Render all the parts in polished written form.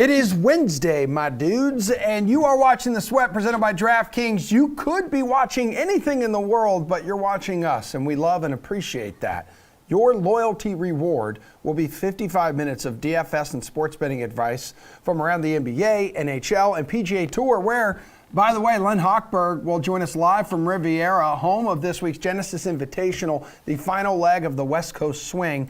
It is Wednesday, my dudes, and you are watching The Sweat presented by DraftKings. You could be watching anything in the world, but you're watching us, and we love and appreciate that. Your loyalty reward will be 55 minutes of DFS and sports betting advice from around the NBA, NHL, and PGA Tour, where, by the way, Len Hochberg will join us live from Riviera, home of this week's Genesis Invitational, the final leg of the West Coast Swing.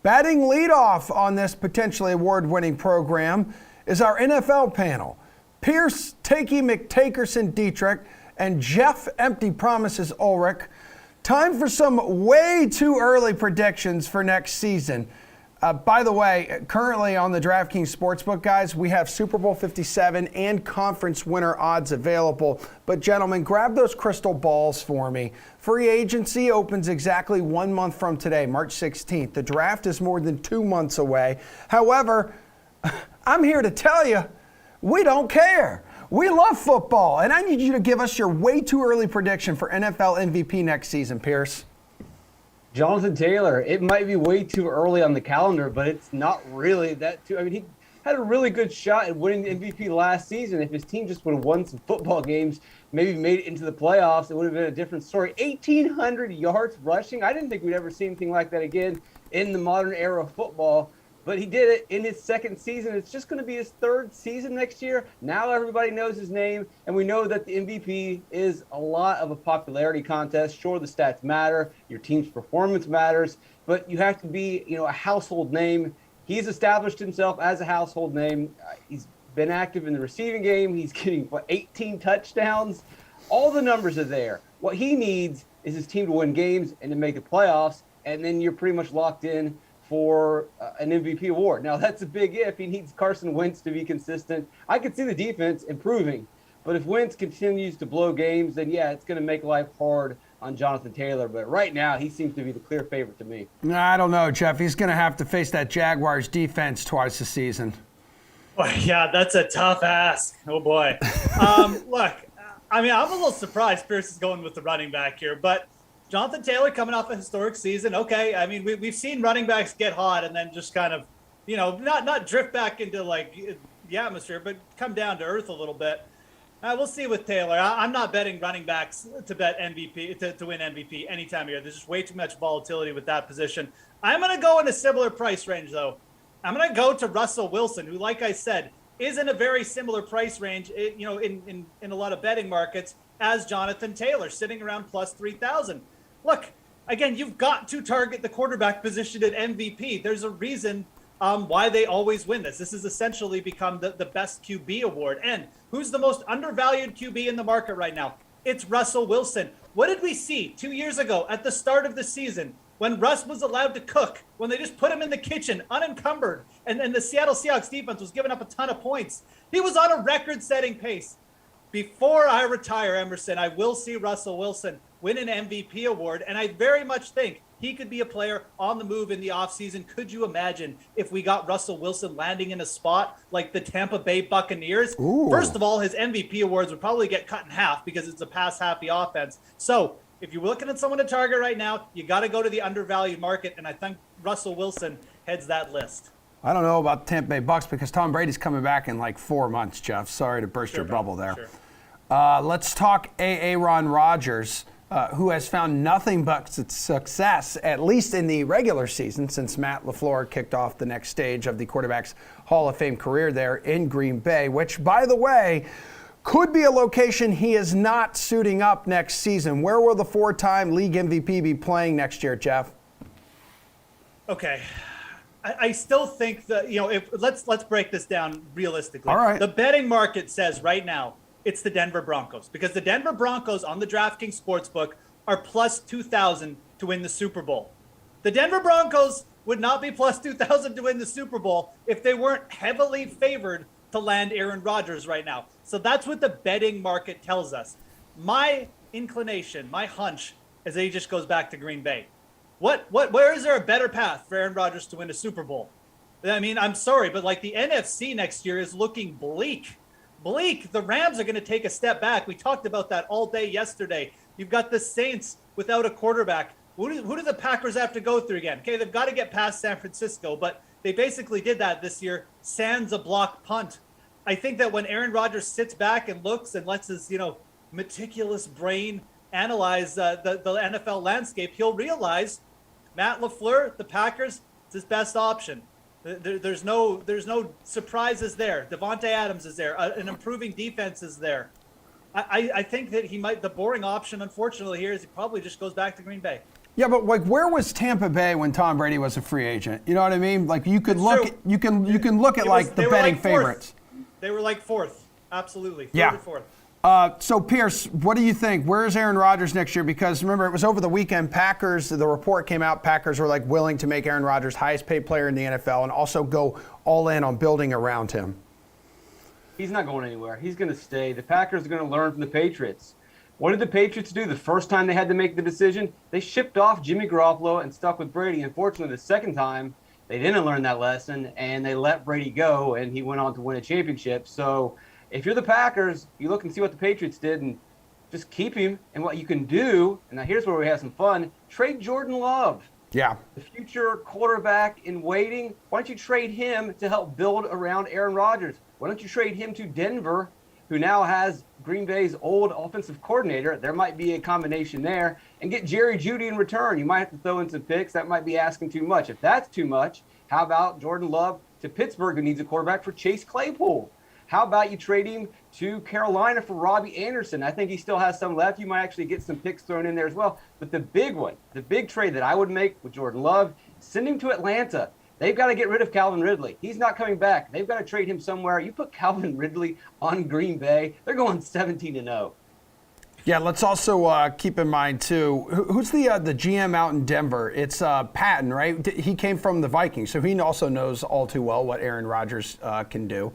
Batting leadoff on this potentially award-winning program is our NFL panel. Pierce, Takey McTakerson Dietrich, and Jeff Empty Promises Ulrich. Time for some way too early predictions for next season. By the way, currently on the DraftKings Sportsbook, guys, we have Super Bowl 57 and conference winner odds available. But gentlemen, grab those crystal balls for me. Free agency opens exactly 1 month from today, March 16th. The draft is more than 2 months away. However, I'm here to tell you, we don't care. We love football, and I need you to give us your way too early prediction for NFL MVP next season, Pierce. Jonathan Taylor, it might be way too early on the calendar, but it's not really that too. I mean, he had a really good shot at winning the MVP last season. If his team just would have won some football games, maybe made it into the playoffs, it would have been a different story. 1,800 yards rushing. I didn't think we'd ever see anything like that again in the modern era of football. But he did it in his second season. It's just going to be his third season next year. Now everybody knows his name, and we know that the MVP is a lot of a popularity contest. Sure, the stats matter. Your team's performance matters. But you have to be, a household name. He's established himself as a household name. He's been active in the receiving game. He's getting, 18 touchdowns? All the numbers are there. What he needs is his team to win games and to make the playoffs, and then you're pretty much locked in for an MVP award. Now, that's a big if. He needs Carson Wentz to be consistent. I could see the defense improving, but if Wentz continues to blow games, then yeah, it's going to make life hard on Jonathan Taylor. But right now, he seems to be the clear favorite to me. I don't know, Jeff. He's going to have to face that Jaguars defense twice a season. Well, yeah, that's a tough ask. Oh, boy. Look, I mean, I'm a little surprised Pierce is going with the running back here, but Jonathan Taylor coming off a historic season. Okay, I mean, we've seen running backs get hot and then just kind of, not drift back into the atmosphere, but come down to earth a little bit. We'll see with Taylor. I'm not betting running backs to bet MVP to win MVP any time of year. There's just way too much volatility with that position. I'm going to go in a similar price range though. I'm going to go to Russell Wilson, who, like I said, is in a very similar price range, in a lot of betting markets as Jonathan Taylor, sitting around plus 3,000. Look, again, you've got to target the quarterback position at MVP. There's a reason why they always win this. This has essentially become the best QB award. And who's the most undervalued QB in the market right now? It's Russell Wilson. What did we see 2 years ago at the start of the season when Russ was allowed to cook, when they just put him in the kitchen unencumbered, and the Seattle Seahawks defense was giving up a ton of points? He was on a record-setting pace. Before I retire, Emerson, I will see Russell Wilson win an MVP award, and I very much think he could be a player on the move in the offseason. Could you imagine if we got Russell Wilson landing in a spot like the Tampa Bay Buccaneers? Ooh. First of all, his MVP awards would probably get cut in half because it's a pass-happy offense. So if you're looking at someone to target right now, you got to go to the undervalued market, and I think Russell Wilson heads that list. I don't know about the Tampa Bay Bucks because Tom Brady's coming back in 4 months, Jeff. Sorry to burst your bubble there. Sure. Let's talk Aaron Rodgers, who has found nothing but success, at least in the regular season, since Matt LaFleur kicked off the next stage of the quarterback's Hall of Fame career there in Green Bay, which, by the way, could be a location he is not suiting up next season. Where will the 4-time league MVP be playing next year, Jeff? Okay. I still think that, let's break this down realistically. All right. The betting market says right now it's the Denver Broncos, because the Denver Broncos on the DraftKings Sportsbook are plus 2,000 to win the Super Bowl. The Denver Broncos would not be plus 2,000 to win the Super Bowl if they weren't heavily favored to land Aaron Rodgers right now. So that's what the betting market tells us. My inclination, my hunch, is that he just goes back to Green Bay. Where is there a better path for Aaron Rodgers to win a Super Bowl? I mean, I'm sorry, but the NFC next year is looking bleak. The Rams are going to take a step back. We talked about that all day yesterday. You've got the Saints without a quarterback. Who do the Packers have to go through again? Okay, they've got to get past San Francisco, but They basically did that this year, sans a block punt. I think that when Aaron Rodgers sits back and looks and lets his, meticulous brain analyze the NFL landscape, he'll realize Matt LaFleur, the Packers, is his best option. There's no surprises there. Devonte Adams is there. An improving defense is there. I think that the boring option, unfortunately, here is he probably just goes back to Green Bay. Yeah, but where was Tampa Bay when Tom Brady was a free agent? You know what I mean? Like you could look at, you can look at the betting favorites. They were like fourth, absolutely. Yeah. Third or fourth. So Pierce, what do you think? Where is Aaron Rodgers next year? Because remember, it was over the weekend. Packers, the report came out. Packers were willing to make Aaron Rodgers highest paid player in the NFL and also go all in on building around him. He's not going anywhere. He's going to stay. The Packers are going to learn from the Patriots. What did the Patriots do the first time they had to make the decision? They shipped off Jimmy Garoppolo and stuck with Brady. Unfortunately, the second time, they didn't learn that lesson, and they let Brady go, and he went on to win a championship. So if you're the Packers, you look and see what the Patriots did and just keep him. And what you can do, and now here's where we have some fun, trade Jordan Love. Yeah. The future quarterback in waiting. Why don't you trade him to help build around Aaron Rodgers? Why don't you trade him to Denver, who now has Green Bay's old offensive coordinator? There might be a combination there. And get Jerry Jeudy in return. You might have to throw in some picks. That might be asking too much. If that's too much, how about Jordan Love to Pittsburgh, who needs a quarterback, for Chase Claypool? How about you trade him to Carolina for Robbie Anderson? I think he still has some left. You might actually get some picks thrown in there as well. But the big one, the big trade that I would make with Jordan Love, send him to Atlanta. They've got to get rid of Calvin Ridley. He's not coming back. They've got to trade him somewhere. You put Calvin Ridley on Green Bay, they're going 17-0. Yeah, let's also keep in mind, too, who's the GM out in Denver? It's Patton, right? He came from the Vikings, so he also knows all too well what Aaron Rodgers can do.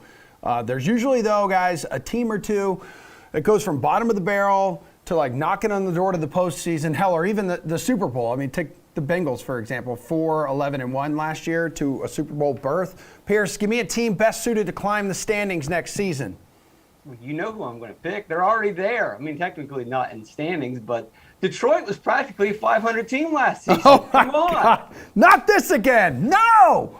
There's usually, though, guys, a team or two that goes from bottom of the barrel to, knocking on the door to the postseason, hell, or even the Super Bowl. I mean, take the Bengals, for example, 4-11-1 last year to a Super Bowl berth. Pierce, give me a team best suited to climb the standings next season. You know who I'm going to pick. They're already there. I mean, technically not in standings, but Detroit was practically a 500 team last season. Oh my Come on. God. Not this again. No!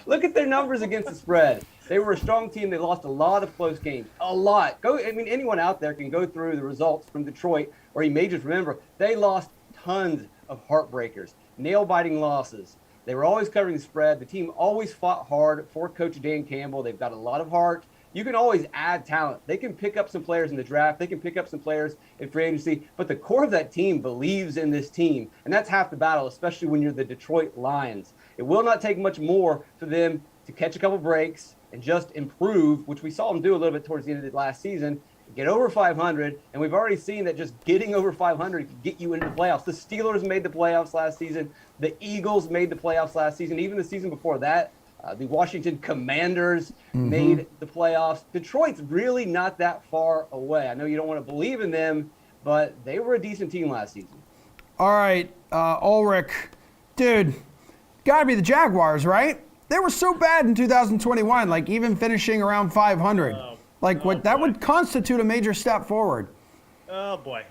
Look at their numbers against the spread. They were a strong team. They lost a lot of close games. A lot. Anyone out there can go through the results from Detroit, or you may just remember, they lost tons of heartbreakers, nail-biting losses. They were always covering the spread. The team always fought hard for Coach Dan Campbell. They've got a lot of heart. You can always add talent. They can pick up some players in the draft. They can pick up some players in free agency. But the core of that team believes in this team. And that's half the battle, especially when you're the Detroit Lions. It will not take much more for them to catch a couple breaks and just improve, which we saw them do a little bit towards the end of the last season, get over 500. And we've already seen that just getting over 500 can get you into the playoffs. The Steelers made the playoffs last season. The Eagles made the playoffs last season. Even the season before that, the Washington Commanders made the playoffs. Detroit's really not that far away. I know you don't want to believe in them, but they were a decent team last season. All right, Ulrich, dude, gotta be the Jaguars, right? They were so bad in 2021, even finishing around 500. That would constitute a major step forward. Oh boy,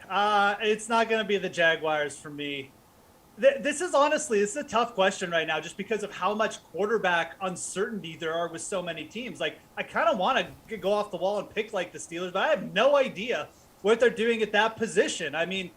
it's not going to be the Jaguars for me. This is a tough question right now, just because of how much quarterback uncertainty there are with so many teams. I kind of want to go off the wall and pick the Steelers, but I have no idea what they're doing at that position. I mean,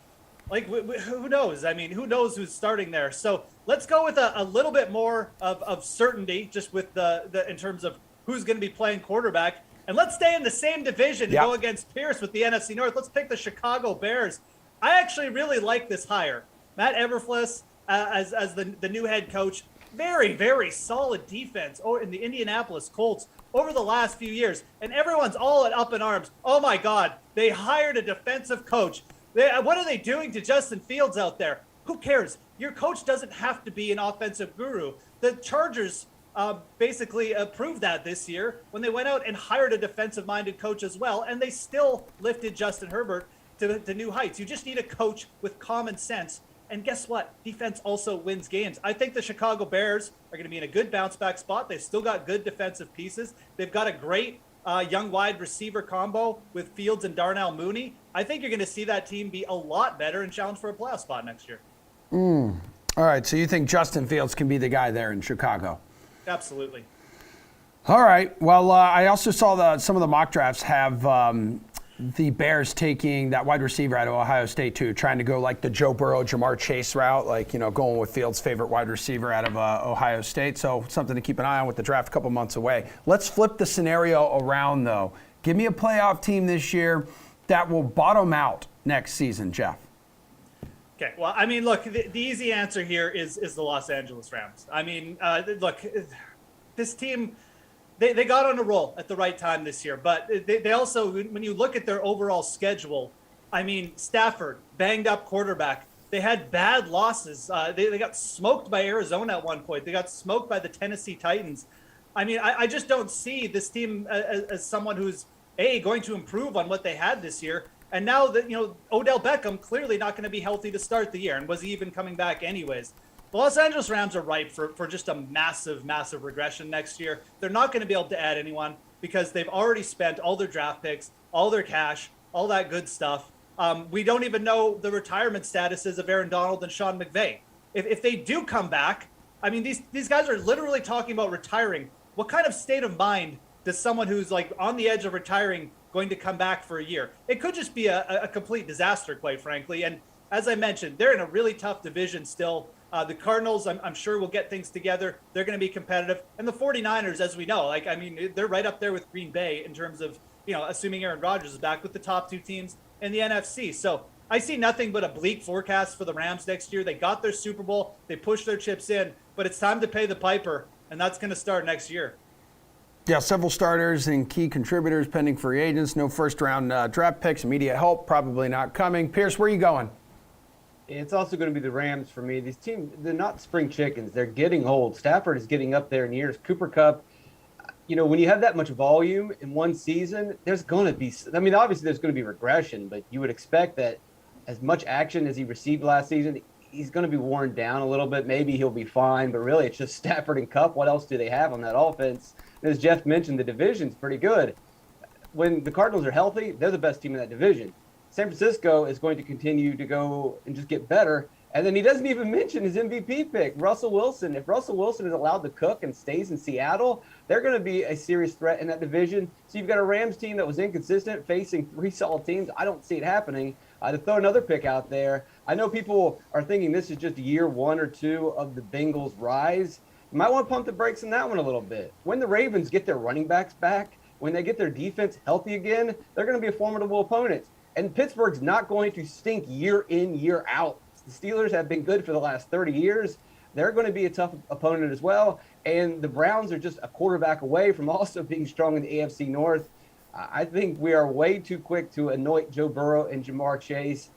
who knows? I mean, who knows who's starting there? So let's go with a little bit more of certainty, just with the in terms of who's going to be playing quarterback. And let's stay in the same division and go against Pierce with the NFC North. Let's pick the Chicago Bears. I actually really like this hire. Matt Eberflus as the new head coach. Very, very solid defense in the Indianapolis Colts over the last few years. And everyone's all up in arms. Oh, my God. They hired a defensive coach. What are they doing to Justin Fields out there? Who cares? Your coach doesn't have to be an offensive guru. The Chargers basically proved that this year when they went out and hired a defensive-minded coach as well, and they still lifted Justin Herbert to new heights. You just need a coach with common sense. And guess what? Defense also wins games. I think the Chicago Bears are going to be in a good bounce-back spot. They've still got good defensive pieces. They've got a great young wide receiver combo with Fields and Darnell Mooney. I think you're going to see that team be a lot better and challenge for a playoff spot next year. All right, so you think Justin Fields can be the guy there in Chicago? Absolutely. All right. Well, I also saw some of the mock drafts have the Bears taking that wide receiver out of Ohio State too, trying to go like the Joe Burrow, Jamar Chase route, like, going with Fields' favorite wide receiver out of Ohio State. So something to keep an eye on with the draft a couple months away. Let's flip the scenario around though. Give me a playoff team this year that will bottom out next season, Jeff. Okay, well, I mean, look, the easy answer here is the Los Angeles Rams. I mean, look, this team, they got on a roll at the right time this year, but they also, when you look at their overall schedule, I mean, Stafford, banged up quarterback. They had bad losses. They got smoked by Arizona at one point. They got smoked by the Tennessee Titans. I mean, I just don't see this team as someone who's, going to improve on what they had this year. And now that, Odell Beckham clearly not going to be healthy to start the year. And was he even coming back anyways? The Los Angeles Rams are ripe for just a massive, massive regression next year. They're not going to be able to add anyone because they've already spent all their draft picks, all their cash, all that good stuff. We don't even know the retirement statuses of Aaron Donald and Sean McVay. If they do come back, I mean, these guys are literally talking about retiring. What kind of state of mind does someone who's like on the edge of retiring going to come back for a year? It could just be a complete disaster, quite frankly. And as I mentioned, they're in a really tough division still. The Cardinals, I'm sure, will get things together. They're going to be competitive. And the 49ers, as we know, they're right up there with Green Bay in terms of, assuming Aaron Rodgers is back, with the top two teams in the NFC. So I see nothing but a bleak forecast for the Rams next year. They got their Super Bowl. They pushed their chips in. But it's time to pay the piper, and that's going to start next year. Yeah, several starters and key contributors pending free agents. No first-round draft picks. Immediate help probably not coming. Pierce, where are you going? It's also going to be the Rams for me. These teams, they're not spring chickens. They're getting old. Stafford is getting up there in years. Cooper Kupp, when you have that much volume in one season, there's going to be – obviously there's going to be regression, but you would expect that as much action as he received last season, he's going to be worn down a little bit. Maybe he'll be fine, but really it's just Stafford and Kupp. What else do they have on that offense? As Jeff mentioned, the division's pretty good. When the Cardinals are healthy, they're the best team in that division. San Francisco is going to continue to go and just get better. And then he doesn't even mention his MVP pick, Russell Wilson. If Russell Wilson is allowed to cook and stays in Seattle, they're going to be a serious threat in that division. So you've got a Rams team that was inconsistent facing three solid teams. I don't see it happening. To throw another pick out there, I know people are thinking this is just year 1 or 2 of the Bengals' rise. You might want to pump the brakes on that one a little bit. When the Ravens get their running backs back, when they get their defense healthy again, they're going to be a formidable opponent. And Pittsburgh's not going to stink year in, year out. The Steelers have been good for the last 30 years. They're going to be a tough opponent as well. And the Browns are just a quarterback away from also being strong in the AFC North. I think we are way too quick to anoint Joe Burrow and Jamar Chase.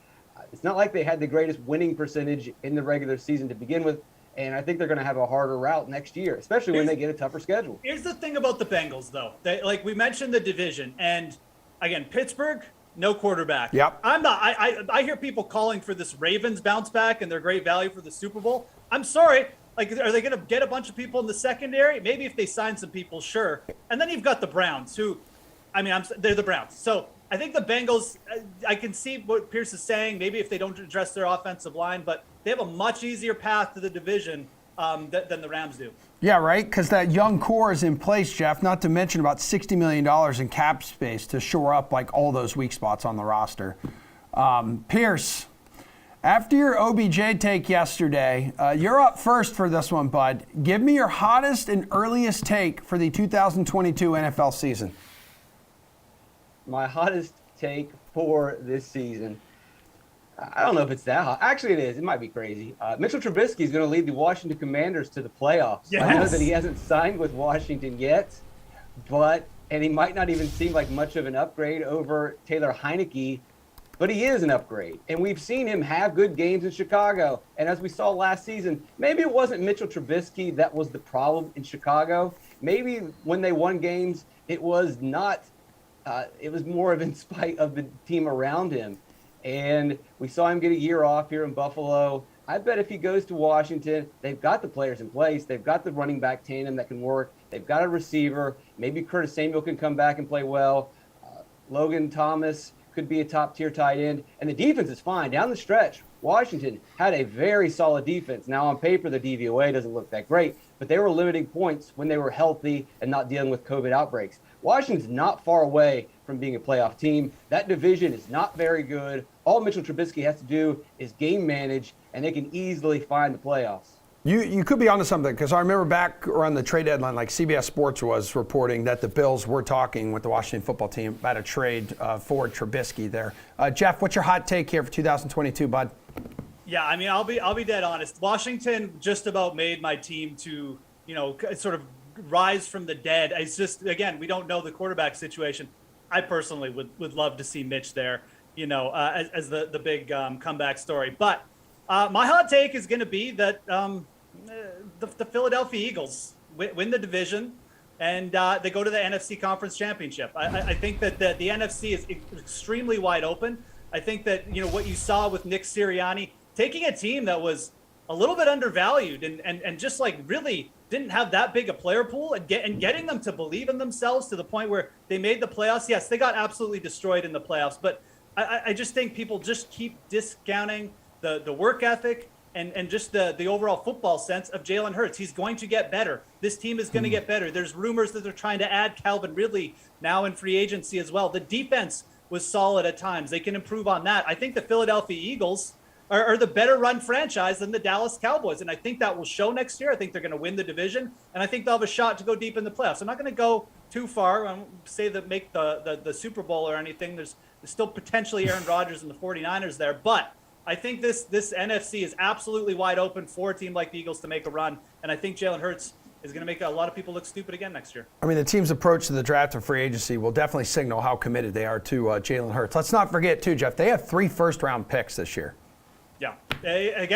It's not like they had the greatest winning percentage in the regular season to begin with. And I think they're going to have a harder route next year, especially when they get a tougher schedule. Here's the thing about the Bengals, though. Like we mentioned the division. And, again, Pittsburgh, no quarterback. Yep. I hear people calling for this Ravens bounce back and their great value for the Super Bowl. I'm sorry. Like, are they going to get a bunch of people in the secondary? Maybe if they sign some people, sure. And then you've got the Browns, who, they're the Browns. So I think the Bengals, I can see what Pierce is saying, maybe if they don't address their offensive line, but they have a much easier path to the division than the Rams do. Yeah, right, because that young core is in place, Jeff, not to mention about $60 million in cap space to shore up like all those weak spots on the roster. Pierce, after your OBJ take yesterday, you're up first for this one, bud. Give me your hottest and earliest take for the 2022 NFL season. My hottest take for this season. I don't know if it's that hot. Actually, it is. It might be crazy. Mitchell Trubisky is going to lead the Washington Commanders to the playoffs. Yes. I know that he hasn't signed with Washington yet, and he might not even seem like much of an upgrade over Taylor Heineke, but he is an upgrade. And we've seen him have good games in Chicago. And as we saw last season, maybe it wasn't Mitchell Trubisky that was the problem in Chicago. Maybe when they won games, it was not. It was more of in spite of the team around him. And we saw him get a year off here in Buffalo. I bet if he goes to Washington, they've got the players in place. They've got the running back tandem that can work. They've got a receiver. Maybe Curtis Samuel can come back and play well. Logan Thomas could be a top-tier tight end. And the defense is fine. Down the stretch, Washington had a very solid defense. Now, on paper, the DVOA doesn't look that great, but they were limiting points when they were healthy and not dealing with COVID outbreaks. Washington's not far away from being a playoff team. That division is not very good. All Mitchell Trubisky has to do is game manage, and they can easily find the playoffs. You could be onto something, because I remember back around the trade deadline, like CBS Sports was reporting that the Bills were talking with the Washington football team about a trade for Trubisky there. Jeff, what's your hot take here for 2022, bud? Yeah, I mean, I'll be dead honest. Washington just about made my team to, sort of rise from the dead. It's just, again, we don't know the quarterback situation. I personally would love to see Mitch there, as the big comeback story. But my hot take is going to be that the Philadelphia Eagles win the division, and they go to the NFC Conference Championship. I think that the NFC is extremely wide open. I think that, what you saw with Nick Sirianni, taking a team that was a little bit undervalued and just like really didn't have that big a player pool and getting them to believe in themselves to the point where they made the playoffs. Yes, they got absolutely destroyed in the playoffs, but I just think people just keep discounting the work ethic and just the overall football sense of Jalen Hurts. He's going to get better. This team is going to get better. There's rumors that they're trying to add Calvin Ridley now in free agency as well. The defense was solid at times. They can improve on that. I think the Philadelphia Eagles are the better run franchise than the Dallas Cowboys, and I think that will show next year. I think they're going to win the division, and I think they'll have a shot to go deep in the playoffs. I'm not going to go too far. I won't say that make the Super Bowl or anything. There's still potentially Aaron Rodgers and the 49ers there, but I think this NFC is absolutely wide open for a team like the Eagles to make a run, and I think Jalen Hurts is going to make a lot of people look stupid again next year. I mean, the team's approach to the draft and free agency will definitely signal how committed they are to Jalen Hurts. Let's not forget, too, Jeff, they have 3 first-round picks this year. Yeah. They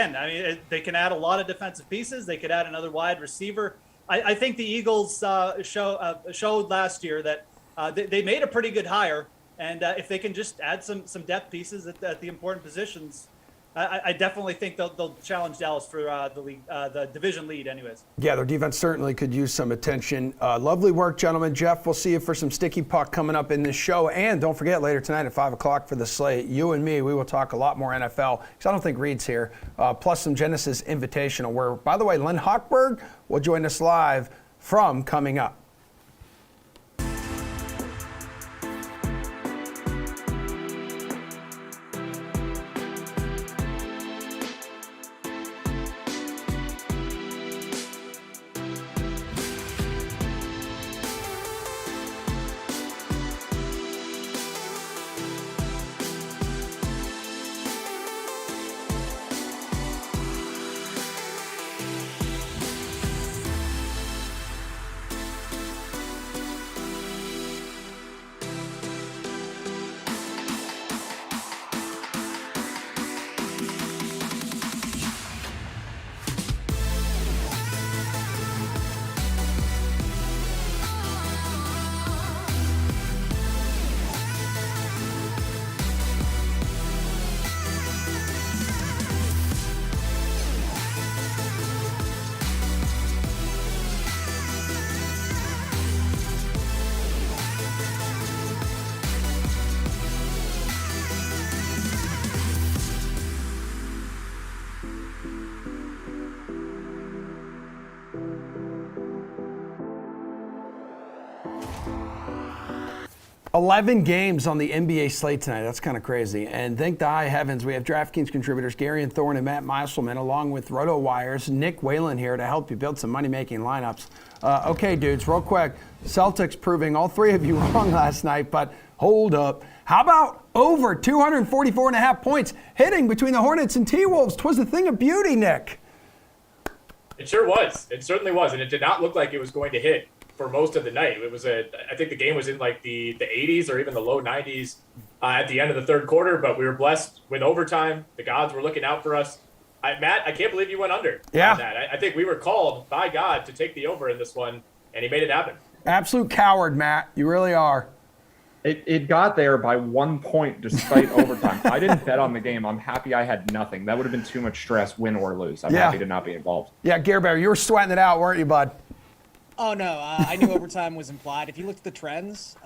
can add a lot of defensive pieces. They could add another wide receiver. I think the Eagles showed last year that they made a pretty good hire, and if they can just add some depth pieces at the important positions, I definitely think they'll challenge Dallas for the division lead anyways. Yeah, their defense certainly could use some attention. Lovely work, gentlemen. Jeff, we'll see you for some Sticky Puck coming up in this show. And don't forget, later tonight at 5 o'clock for the slate, you and me, we will talk a lot more NFL, because I don't think Reed's here, plus some Genesis Invitational, where, by the way, Len Hochberg will join us live from coming up. $11 games on the NBA slate tonight. That's kind of crazy. And thank the high heavens, we have DraftKings contributors Gary and Thorne and Matt Meiselman, along with RotoWire's Nick Whalen here to help you build some money-making lineups. Okay, dudes, real quick. Celtics proving all 3 of you wrong last night, but hold up. How about over 244.5 points hitting between the Hornets and T-Wolves? 'Twas a thing of beauty, Nick. It sure was. It certainly was. And it did not look like it was going to hit for most of the night. I think the game was in like the 80s or even the low 90s at the end of the third quarter, but we were blessed with overtime. The gods were looking out for us. Matt, I can't believe you went under on that. I think we were called by God to take the over in this one, and he made it happen. Absolute coward, Matt. You really are. It got there by 1 point despite overtime. I didn't bet on the game. I'm happy I had nothing. That would have been too much stress, win or lose. I'm happy to not be involved. Yeah, Gare Bear, you were sweating it out, weren't you, bud? Oh, no. I knew overtime was implied. If you looked at the trends,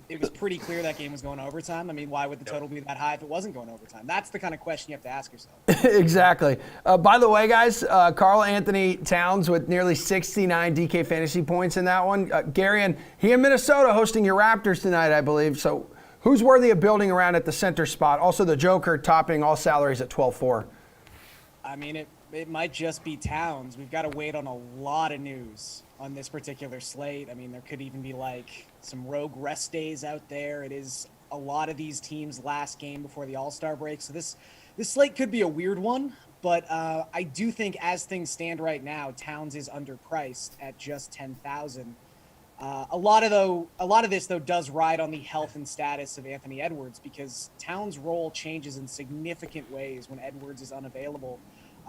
it was pretty clear that game was going to overtime. I mean, why would the total be that high if it wasn't going to overtime? That's the kind of question you have to ask yourself. Exactly. By the way, guys, Karl Anthony Towns with nearly 69 DK fantasy points in that one. Gary, and he in Minnesota hosting your Raptors tonight, I believe. So who's worthy of building around at the center spot? Also the Joker topping all salaries at 12-4. I mean, it might just be Towns. We've got to wait on a lot of news on this particular slate. I mean, there could even be like some rogue rest days out there. It is a lot of these teams' last game before the All-Star break. So this slate could be a weird one, but I do think as things stand right now, Towns is underpriced at just 10,000. A lot of this though does ride on the health and status of Anthony Edwards, because Towns' role changes in significant ways when Edwards is unavailable.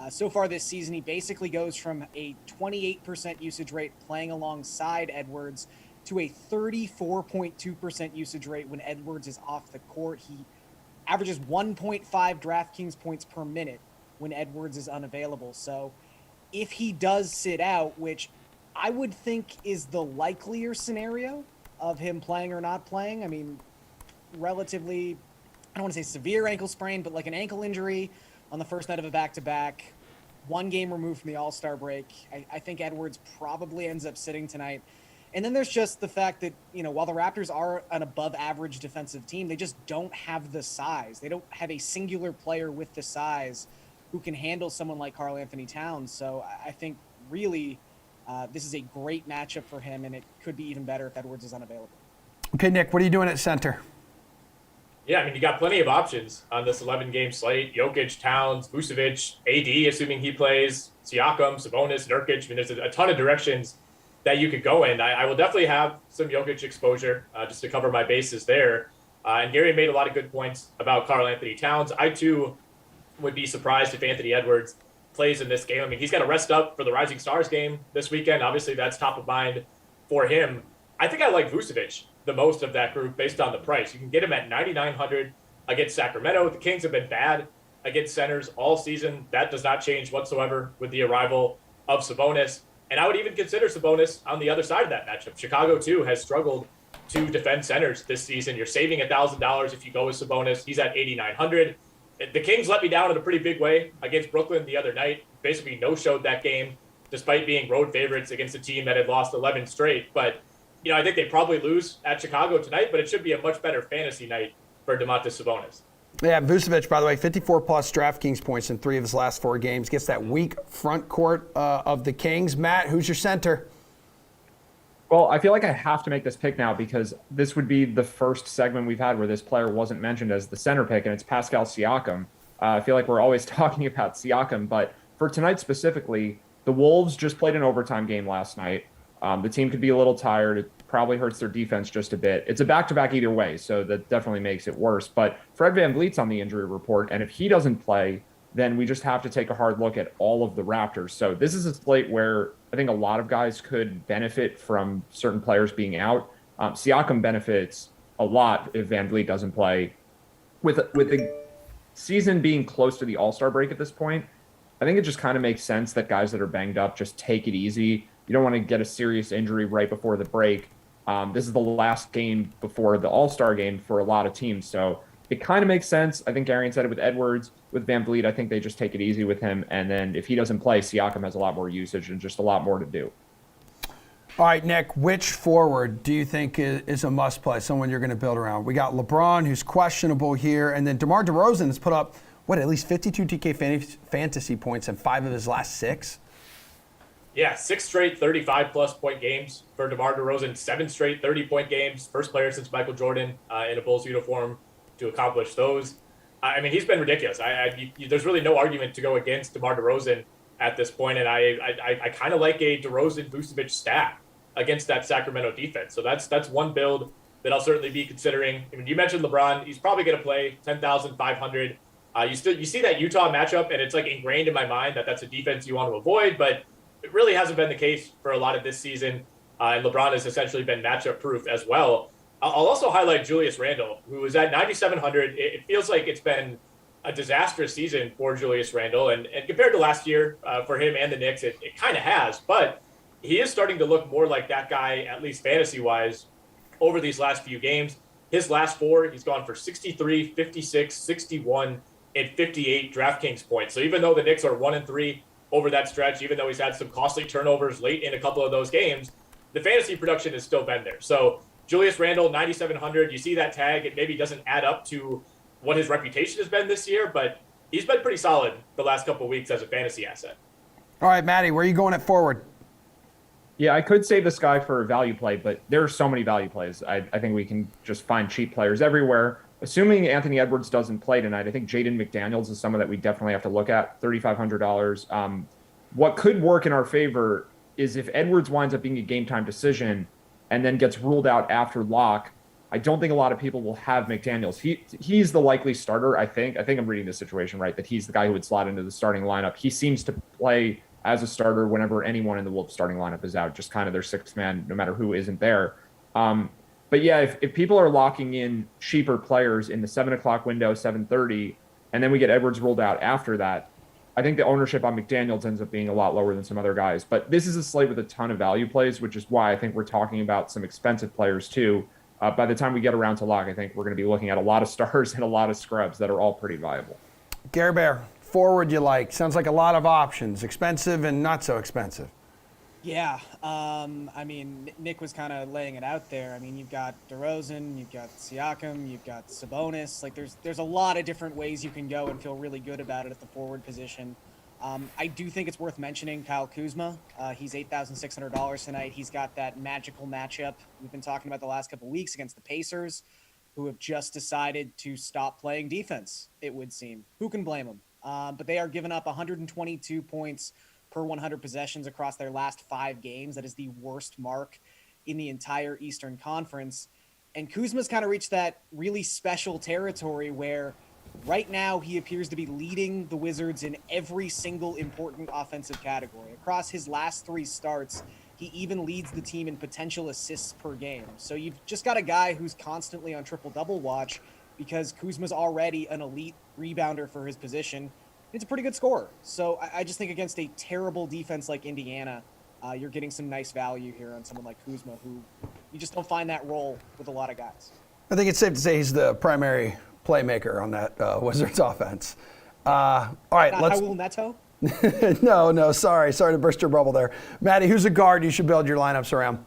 So far this season, he basically goes from a 28% usage rate playing alongside Edwards to a 34.2% usage rate when Edwards is off the court. He averages 1.5 DraftKings points per minute when Edwards is unavailable. So if he does sit out, which I would think is the likelier scenario of him playing or not playing, I mean, relatively, I don't want to say severe ankle sprain, but like an ankle injury on the first night of a back-to-back, one game removed from the All-Star break. I think Edwards probably ends up sitting tonight. And then there's just the fact that, while the Raptors are an above-average defensive team, they just don't have the size. They don't have a singular player with the size who can handle someone like Karl Anthony Towns. So I think really this is a great matchup for him, and it could be even better if Edwards is unavailable. Okay, Nick, what are you doing at center? Yeah, I mean, you got plenty of options on this 11-game slate. Jokic, Towns, Vucevic, AD, assuming he plays, Siakam, Sabonis, Nurkic. I mean, there's a ton of directions that you could go in. I will definitely have some Jokic exposure just to cover my bases there. And Gary made a lot of good points about Karl Anthony Towns. I, too, would be surprised if Anthony Edwards plays in this game. I mean, he's got to rest up for the Rising Stars game this weekend. Obviously, that's top of mind for him. I think I like Vucevic the most of that group based on the price. You can get him at 9,900 against Sacramento. The Kings have been bad against centers all season. That does not change whatsoever with the arrival of Sabonis. And I would even consider Sabonis on the other side of that matchup. Chicago, too, has struggled to defend centers this season. You're saving $1,000 if you go with Sabonis. He's at 8,900. The Kings let me down in a pretty big way against Brooklyn the other night. Basically no-showed that game, despite being road favorites against a team that had lost 11 straight. But I think they probably lose at Chicago tonight, but it should be a much better fantasy night for Domantas Sabonis. Yeah, Vucevic, by the way, 54-plus DraftKings points in 3 of his last 4 games. Gets that weak front court of the Kings. Matt, who's your center? Well, I feel like I have to make this pick now because this would be the first segment we've had where this player wasn't mentioned as the center pick, and it's Pascal Ciacom. I feel like we're always talking about Siakam, but for tonight specifically, the Wolves just played an overtime game last night. The team could be a little tired. It probably hurts their defense just a bit. It's a back-to-back either way, so that definitely makes it worse. But Fred VanVleet's on the injury report, and if he doesn't play, then we just have to take a hard look at all of the Raptors. So this is a slate where I think a lot of guys could benefit from certain players being out. Siakam benefits a lot if VanVleet doesn't play. With the season being close to the All-Star break at this point, I think it just kind of makes sense that guys that are banged up just take it easy. You don't want to get a serious injury right before the break. This is the last game before the All-Star game for a lot of teams. So it kind of makes sense. I think Arian said it with Edwards. With VanVleet, I think they just take it easy with him. And then if he doesn't play, Siakam has a lot more usage and just a lot more to do. All right, Nick, which forward do you think is a must-play, someone you're going to build around? We got LeBron, who's questionable here, and then DeMar DeRozan has put up, at least 52 DK fantasy points in 5 of his last 6? Yeah, 6 straight 35-plus point games for DeMar DeRozan, 7 straight 30-point games. First player since Michael Jordan in a Bulls uniform to accomplish those. I mean, he's been ridiculous. There's really no argument to go against DeMar DeRozan at this point, and I kind of like a DeRozan-Vucevic stack against that Sacramento defense. So that's one build that I'll certainly be considering. I mean, you mentioned LeBron. He's probably going to play 10,500. You see that Utah matchup, and it's like ingrained in my mind that that's a defense you want to avoid, but it really hasn't been the case for a lot of this season, and LeBron has essentially been matchup-proof as well. I'll also highlight Julius Randle, who was at 9,700. It feels like it's been a disastrous season for Julius Randle, and compared to last year for him and the Knicks, it kind of has. But he is starting to look more like that guy, at least fantasy-wise, over these last few games. His last 4, he's gone for 63, 56, 61, and 58 DraftKings points. So even though the Knicks are 1-3 over that stretch, even though he's had some costly turnovers late in a couple of those games, the fantasy production has still been there. So Julius Randle, 9,700, you see that tag. It maybe doesn't add up to what his reputation has been this year, but he's been pretty solid the last couple of weeks as a fantasy asset. All right, Matty, where are you going at forward? Yeah, I could save this guy for a value play, but there are so many value plays. I think we can just find cheap players everywhere. Assuming Anthony Edwards doesn't play tonight, I think Jaden McDaniels is someone that we definitely have to look at, $3,500. What could work in our favor is if Edwards winds up being a game-time decision and then gets ruled out after lock, I don't think a lot of people will have McDaniels. He's the likely starter, I think. I think I'm reading the situation right, that he's the guy who would slot into the starting lineup. He seems to play as a starter whenever anyone in the Wolves starting lineup is out, just kind of their sixth man, no matter who isn't there. But yeah, if people are locking in cheaper players in the 7 o'clock window, 7:30, and then we get Edwards ruled out after that, I think the ownership on McDaniels ends up being a lot lower than some other guys. But this is a slate with a ton of value plays, which is why I think we're talking about some expensive players too. By the time we get around to lock, I think we're going to be looking at a lot of stars and a lot of scrubs that are all pretty viable. Gary Bear, forward you like. Sounds like a lot of options, expensive and not so expensive. Yeah, I mean, Nick was kind of laying it out there. I mean, you've got DeRozan, you've got Siakam, you've got Sabonis. Like, there's a lot of different ways you can go and feel really good about it at the forward position. I do think it's worth mentioning Kyle Kuzma. He's $8,600 tonight. He's got that magical matchup we've been talking about the last couple of weeks against the Pacers, who have just decided to stop playing defense, it would seem. Who can blame them? But they are giving up 122 points per 100 possessions across their last 5 games. That is the worst mark in the entire Eastern Conference. And Kuzma's kind of reached that really special territory where right now he appears to be leading the Wizards in every single important offensive category. Across his last 3 starts, he even leads the team in potential assists per game. So you've just got a guy who's constantly on triple-double watch because Kuzma's already an elite rebounder for his position. It's a pretty good scorer. So I just think against a terrible defense like Indiana, you're getting some nice value here on someone like Kuzma, who you just don't find that role with a lot of guys. I think it's safe to say he's the primary playmaker on that Wizards offense. All right, let's. Raul Neto? No, sorry to burst your bubble there. Matty, who's a guard you should build your lineups around?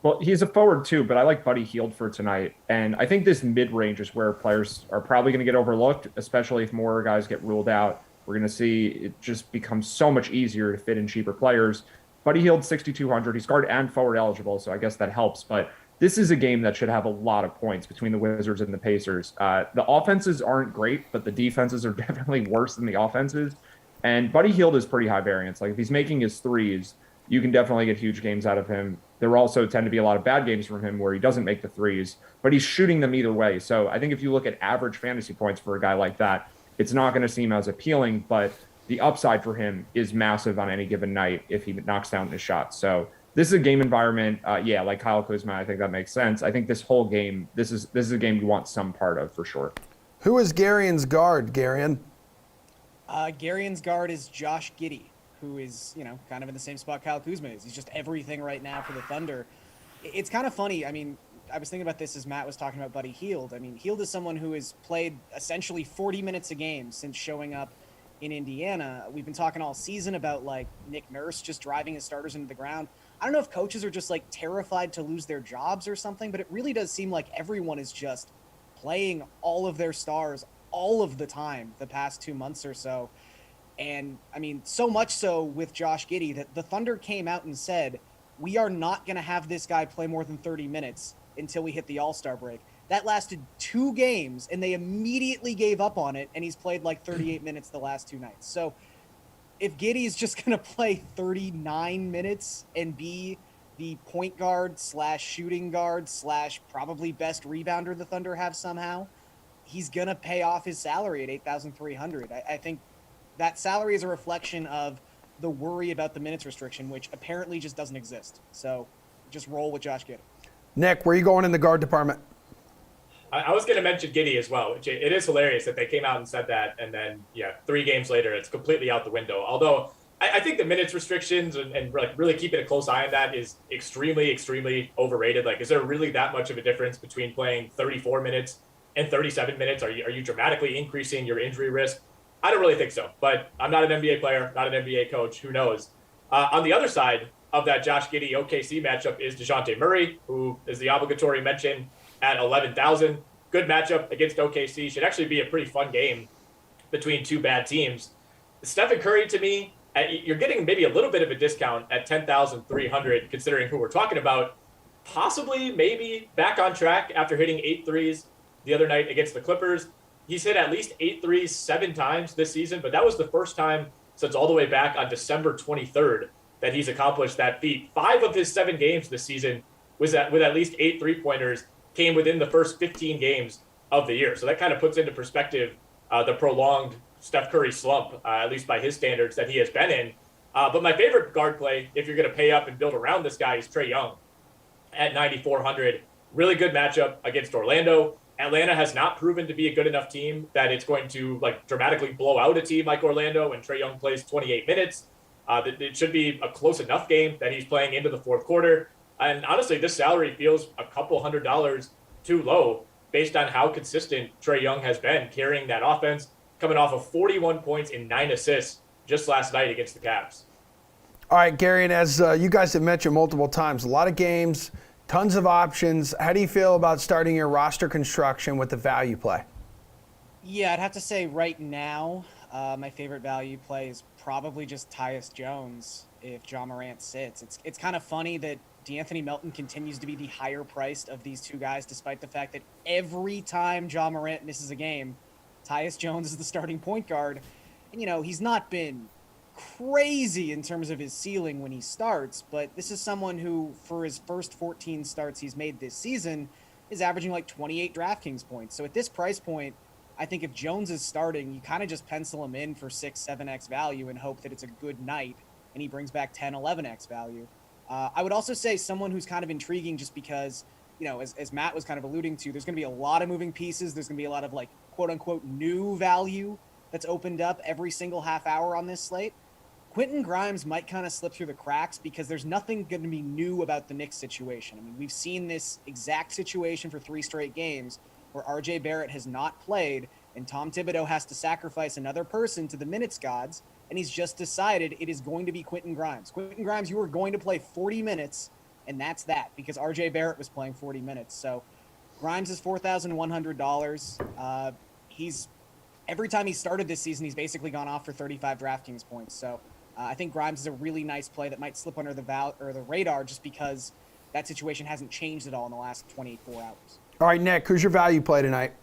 Well, he's a forward too, but I like Buddy Hield for tonight. And I think this mid-range is where players are probably going to get overlooked, especially if more guys get ruled out. We're going to see it just becomes so much easier to fit in cheaper players. Buddy Hield, 6,200. He's guard and forward eligible, so I guess that helps. But this is a game that should have a lot of points between the Wizards and the Pacers. The offenses aren't great, but the defenses are definitely worse than the offenses. And Buddy Hield is pretty high variance. Like, if he's making his threes, you can definitely get huge games out of him. There also tend to be a lot of bad games from him where he doesn't make the threes, but he's shooting them either way. So I think if you look at average fantasy points for a guy like that, it's not going to seem as appealing, but the upside for him is massive on any given night if he knocks down his shots. So this is a game environment. Like Kyle Kuzma, I think that makes sense. I think this whole game, this is a game you want some part of for sure. Who is Garion's guard, Garion? Garion's guard is Josh Giddey, who is, kind of in the same spot Kyle Kuzma is. He's just everything right now for the Thunder. It's kind of funny. I mean, I was thinking about this as Matt was talking about Buddy Hield. I mean, Hield is someone who has played essentially 40 minutes a game since showing up in Indiana. We've been talking all season about, like, Nick Nurse just driving his starters into the ground. I don't know if coaches are just, like, terrified to lose their jobs or something, but it really does seem like everyone is just playing all of their stars all of the time the past 2 months or so. And, I mean, so much so with Josh Giddey that the Thunder came out and said, we are not going to have this guy play more than 30 minutes until we hit the All-Star break. That lasted 2 games, and they immediately gave up on it, and he's played like 38 minutes the last 2 nights. So if Giddey is just going to play 39 minutes and be the point guard / shooting guard / probably best rebounder the Thunder have somehow, he's going to pay off his salary at $8,300. I think that salary is a reflection of the worry about the minutes restriction, which apparently just doesn't exist. So just roll with Josh Giddey. Nick, where are you going in the guard department? I was going to mention Giddey as well. It is hilarious that they came out and said that, and then 3 games later, it's completely out the window. Although I think the minutes restrictions and like really keeping a close eye on that is extremely, extremely overrated. Like, is there really that much of a difference between playing 34 minutes and 37 minutes? Are you dramatically increasing your injury risk? I don't really think so, but I'm not an NBA player, not an NBA coach. Who knows? On the other side of that Josh Giddey OKC matchup is DeJounte Murray, who is the obligatory mention at 11,000. Good matchup against OKC. Should actually be a pretty fun game between two bad teams. Stephen Curry, to me, you're getting maybe a little bit of a discount at 10,300, considering who we're talking about. Possibly, maybe back on track after hitting 8 threes the other night against the Clippers. He's hit at least 8 threes 7 times this season, but that was the first time since all the way back on December 23rd that he's accomplished that feat. 5 of his 7 games this season with at least 8 3-pointers came within the first 15 games of the year. So that kind of puts into perspective the prolonged Steph Curry slump, at least by his standards, that he has been in. But my favorite guard play, if you're going to pay up and build around this guy, is Trae Young at 9,400. Really good matchup against Orlando. Atlanta has not proven to be a good enough team that it's going to like dramatically blow out a team like Orlando when Trae Young plays 28 minutes. It should be a close enough game that he's playing into the fourth quarter. And honestly, this salary feels a couple $100 too low based on how consistent Trae Young has been carrying that offense, coming off of 41 points and 9 assists just last night against the Cavs. All right, Gary, and as you guys have mentioned multiple times, a lot of games, tons of options. How do you feel about starting your roster construction with the value play? Yeah, I'd have to say right now, my favorite value play is probably just Tyus Jones if Ja Morant sits. It's kind of funny that DeAnthony Melton continues to be the higher priced of these two guys, despite the fact that every time Ja Morant misses a game, Tyus Jones is the starting point guard. And, he's not been crazy in terms of his ceiling when he starts, but this is someone who, for his first 14 starts he's made this season, is averaging like 28 DraftKings points. So at this price point, I think if Jones is starting, you kind of just pencil him in for 6, 7x value and hope that it's a good night and he brings back 10, 11x value. I would also say someone who's kind of intriguing just because, as Matt was kind of alluding to, there's going to be a lot of moving pieces. There's going to be a lot of like quote unquote new value that's opened up every single half hour on this slate. Quinton Grimes might kind of slip through the cracks because there's nothing going to be new about the Knicks situation. I mean, we've seen this exact situation for 3 straight games where RJ Barrett has not played and Tom Thibodeau has to sacrifice another person to the minutes gods. And he's just decided it is going to be Quinton Grimes. Quinton Grimes, you are going to play 40 minutes, and that's that, because RJ Barrett was playing 40 minutes. So Grimes is $4,100. Every time he started this season, he's basically gone off for 35 DraftKings points. So I think Grimes is a really nice play that might slip under the radar just because that situation hasn't changed at all in the last 24 hours. All right, Nick, who's your value play tonight?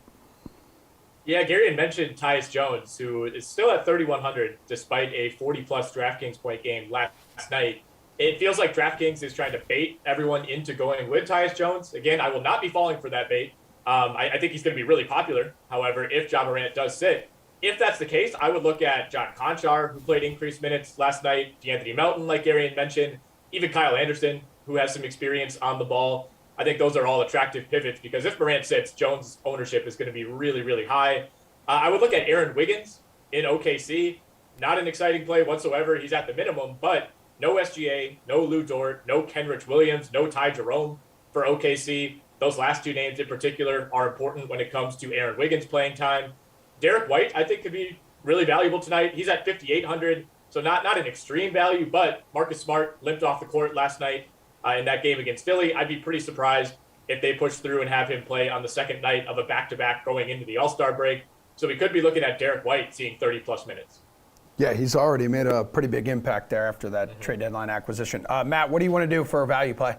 Yeah, Gary had mentioned Tyus Jones, who is still at 3,100 despite a 40-plus DraftKings point game last night. It feels like DraftKings is trying to bait everyone into going with Tyus Jones. Again, I will not be falling for that bait. I think he's going to be really popular. However, if Ja Morant does sit, if that's the case, I would look at John Konchar, who played increased minutes last night, DeAnthony Melton, like Gary had mentioned, even Kyle Anderson, who has some experience on the ball. I think those are all attractive pivots because if Morant sits, Jones' ownership is going to be really, really high. I would look at Aaron Wiggins in OKC. Not an exciting play whatsoever. He's at the minimum, but no SGA, no Lou Dort, no Kenrich Williams, no Ty Jerome for OKC. Those last 2 names in particular are important when it comes to Aaron Wiggins playing time. Derek White, I think, could be really valuable tonight. He's at 5,800, so not an extreme value, but Marcus Smart limped off the court last night in that game against Philly. I'd be pretty surprised if they push through and have him play on the second night of a back-to-back going into the All-Star break. So we could be looking at Derek White seeing 30-plus minutes. Yeah, he's already made a pretty big impact there after that trade deadline acquisition. Matt, what do you want to do for a value play?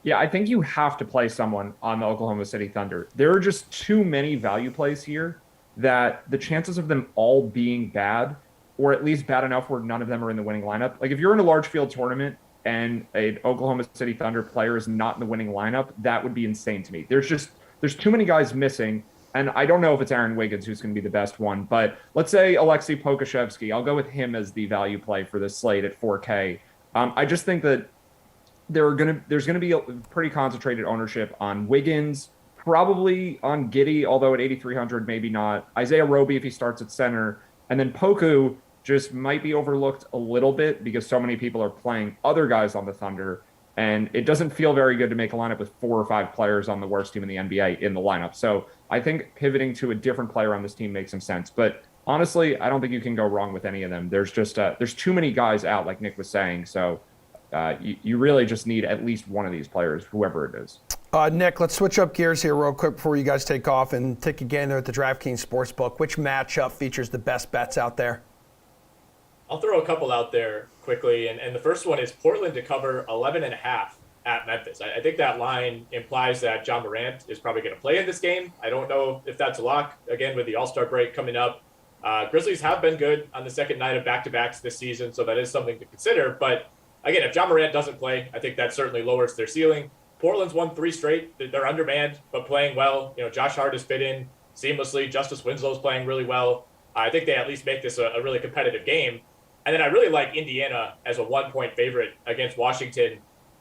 Yeah, I think you have to play someone on the Oklahoma City Thunder. There are just too many value plays here that the chances of them all being bad, or at least bad enough where none of them are in the winning lineup. Like if you're in a large field tournament and an Oklahoma City Thunder player is not in the winning lineup, that would be insane to me. There's too many guys missing, and I don't know if it's Aaron Wiggins who's going to be the best one, but let's say Alexei Pokusevsky. I'll go with him as the value play for this slate at 4K. I just think that there's going to be a pretty concentrated ownership on Wiggins, probably on Giddey, although at 8,300 maybe not. Isaiah Roby if he starts at center, and then Poku just might be overlooked a little bit because so many people are playing other guys on the Thunder. And it doesn't feel very good to make a lineup with 4 or 5 players on the worst team in the NBA in the lineup. So I think pivoting to a different player on this team makes some sense. But honestly, I don't think you can go wrong with any of them. There's just there's too many guys out, like Nick was saying. So you really just need at least one of these players, whoever it is. Nick, let's switch up gears here real quick before you guys take off and take a gander at the DraftKings Sportsbook. Which matchup features the best bets out there? I'll throw a couple out there quickly, and the first one is Portland to cover 11.5 at Memphis. I think that line implies that John Morant is probably going to play in this game. I don't know if that's a lock, again, with the All-Star break coming up. Grizzlies have been good on the second night of back-to-backs this season, so that is something to consider. But, again, if John Morant doesn't play, I think that certainly lowers their ceiling. Portland's won 3 straight. They're undermanned, but playing well. Josh Hart has fit in seamlessly. Justice Winslow's playing really well. I think they at least make this a really competitive game. And then I really like Indiana as a 1-point favorite against Washington.